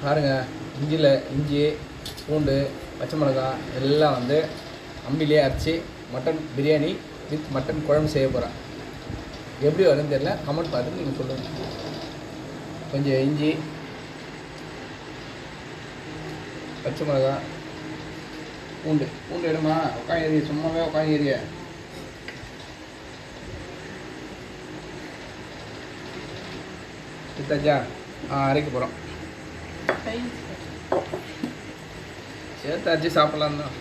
பாருங்கள், இஞ்சி பூண்டு பச்சை மிளகாய் எல்லாம் வந்து அம்மிலே அரைச்சி மட்டன் பிரியாணி வித் மட்டன் குழம்பு செய்ய போகிறேன். எப்படி வரும்னு தெரியல, கமெண்ட் பார்த்துட்டு நீங்கள் சொல்லுங்கள். கொஞ்சம் இஞ்சி பச்சை மிளகாய் பூண்டு எடுமா. உட்காந்து சும்மாவே உட்காந்து எடுத்தாச்சா? அரைக்க போகிறோம். சேர்த்தாச்சு, சாப்பிட்லாம் தான்.